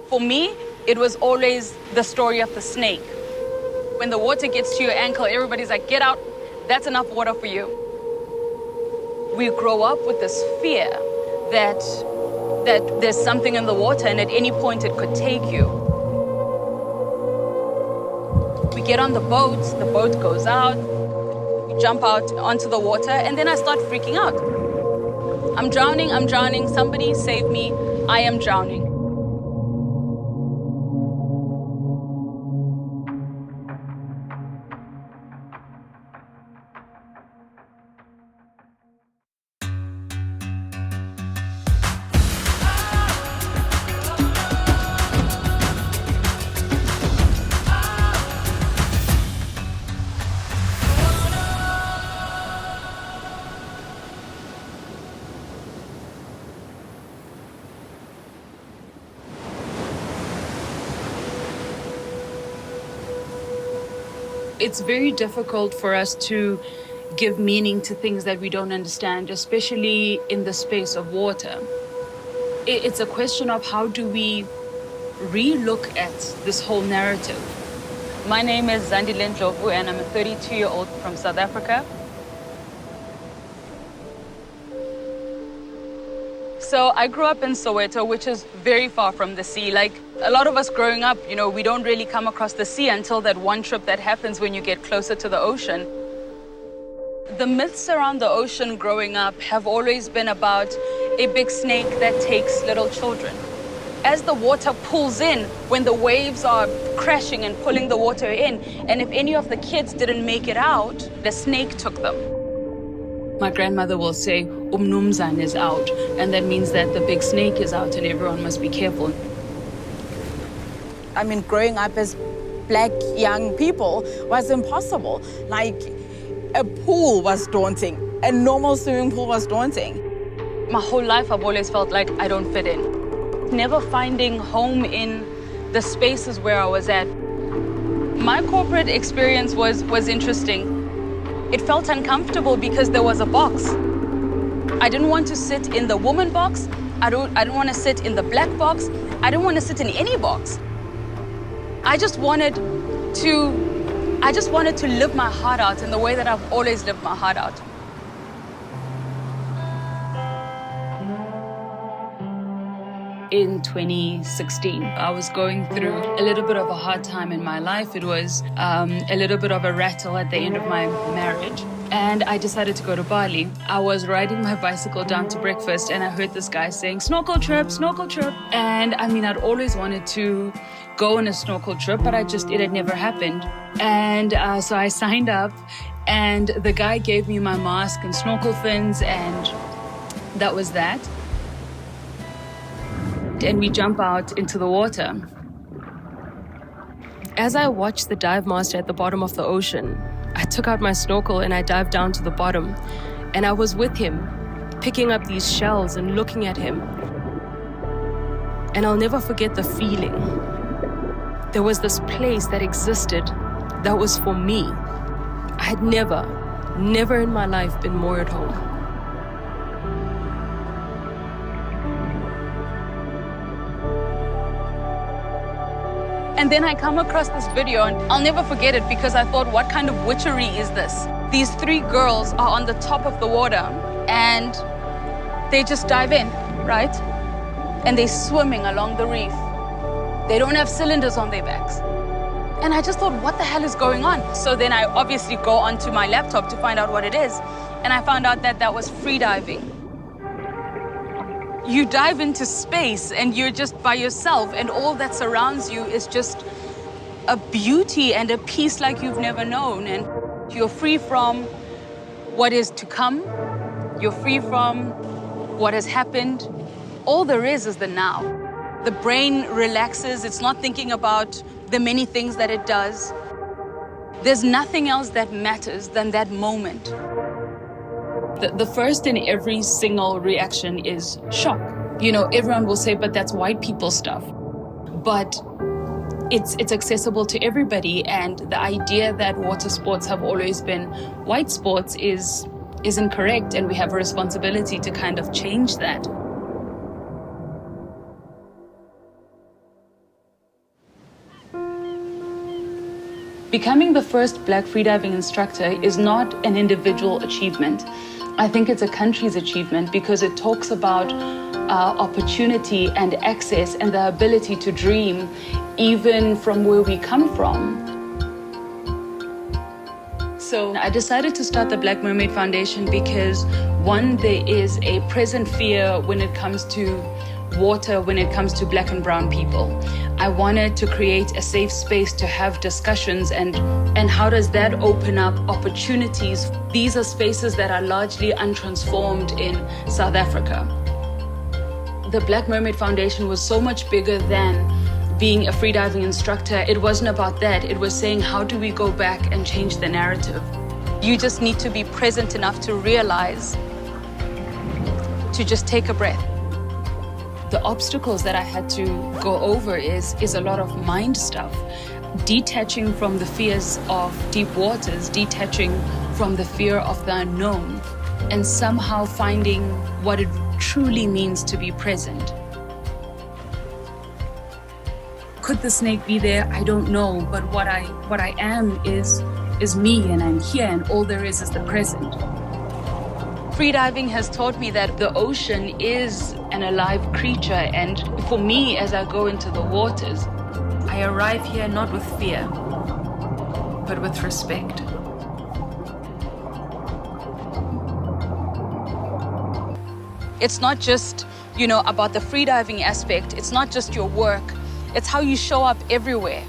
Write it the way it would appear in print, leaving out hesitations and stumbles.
For me, it was always the story of the snake. When the water gets to your ankle, everybody's like, get out, that's enough water for you. We grow up with this fear that there's something in the water and at any point it could take you. We get on the boat goes out, we jump out onto the water, and then I start freaking out. I'm drowning, somebody save me, I am drowning. It's very difficult for us to give meaning to things that we don't understand, especially in the space of water. It's a question of how do we re-look at this whole narrative. My name is Zandile Ndhlovu and I'm a 32-year-old from South Africa. So I grew up in Soweto, which is very far from the sea. Like a lot of us growing up, we don't really come across the sea until that one trip that happens when you get closer to the ocean. The myths around the ocean growing up have always been about a big snake that takes little children. As the water pulls in, when the waves are crashing and pulling the water in, and if any of the kids didn't make it out, the snake took them. My grandmother will say, Umnumzan is out, and that means that the big snake is out and everyone must be careful. I mean, growing up as black young people was impossible. Like, a pool was daunting. A normal swimming pool was daunting. My whole life I've always felt like I don't fit in. Never finding home in the spaces where I was at. My corporate experience was interesting. It felt uncomfortable because there was a box. I didn't want to sit in the woman box. I didn't want to sit in the black box. I didn't want to sit in any box. I just wanted to live my heart out in the way that I've always lived my heart out. In 2016, I was going through a little bit of a hard time in my life. It was a little bit of a rattle at the end of my marriage. And I decided to go to Bali. I was riding my bicycle down to breakfast and I heard this guy saying, snorkel trip, snorkel trip. And I mean, I'd always wanted to go on a snorkel trip, but it had never happened. And so I signed up and the guy gave me my mask and snorkel fins and that was that. And we jump out into the water. As I watched the dive master at the bottom of the ocean, I took out my snorkel and I dived down to the bottom. And I was with him, picking up these shells and looking at him. And I'll never forget the feeling. There was this place that existed that was for me. I had never in my life been more at home. And then I come across this video and I'll never forget it because I thought, what kind of witchery is this? These three girls are on the top of the water and they just dive in, right? And they're swimming along the reef. They don't have cylinders on their backs. And I just thought, what the hell is going on? So then I obviously go onto my laptop to find out what it is. And I found out that was freediving. You dive into space and you're just by yourself and all that surrounds you is just a beauty and a peace like you've never known. And you're free from what is to come. You're free from what has happened. All there is the now. The brain relaxes. It's not thinking about the many things that it does. There's nothing else that matters than that moment. The first in every single reaction is shock. Everyone will say, but that's white people stuff. But it's accessible to everybody. And the idea that water sports have always been white sports is incorrect. And we have a responsibility to kind of change that. Becoming the first Black freediving instructor is not an individual achievement. I think it's a country's achievement because it talks about opportunity and access and the ability to dream even from where we come from. So I decided to start the Black Mermaid Foundation because, one, there is a present fear when it comes to water, when it comes to Black and brown people. I wanted to create a safe space to have discussions and how does that open up opportunities? These are spaces that are largely untransformed in South Africa. The Black Mermaid Foundation was so much bigger than being a freediving instructor. It wasn't about that. It was saying, how do we go back and change the narrative? You just need to be present enough to realize, to just take a breath. The obstacles that I had to go over is a lot of mind stuff. Detaching from the fears of deep waters, detaching from the fear of the unknown, and somehow finding what it truly means to be present. Could the snake be there? I don't know, but what I am is me, and I'm here, and all there is the present. Freediving has taught me that the ocean is an alive creature, and for me, as I go into the waters, I arrive here not with fear, but with respect. It's not just, about the freediving aspect. It's not just your work. It's how you show up everywhere.